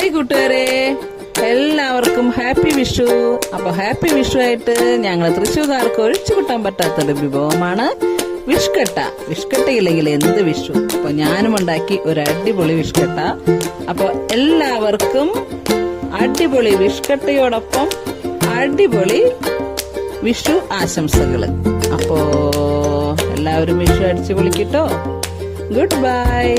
Hi കൂട്ടുകാരെ, എല്ലാവർക്കും happy Vishu. അപ്പൊ ഹാപ്പി വിഷു ആയിട്ട് ഞങ്ങൾ തൃശ്ശൂർക്കാർക്ക് ഒഴിച്ചു കൂട്ടാൻ പറ്റാത്തൊരു വിഭവമാണ് വിഷ്കട്ട. വിഷ്കട്ടയില്ലെങ്കിൽ എന്ത് വിഷു. അപ്പൊ ഞാനും ഉണ്ടാക്കി ഒരു അടിപൊളി വിഷ്കട്ട. അപ്പൊ എല്ലാവർക്കും അടിപൊളി വിഷ്കട്ടയോടൊപ്പം അടിപൊളി വിഷു ആശംസകള്. അപ്പോ എല്ലാവരും വിഷു അടിച്ചു പൊളിക്കിട്ടോ. Good bye.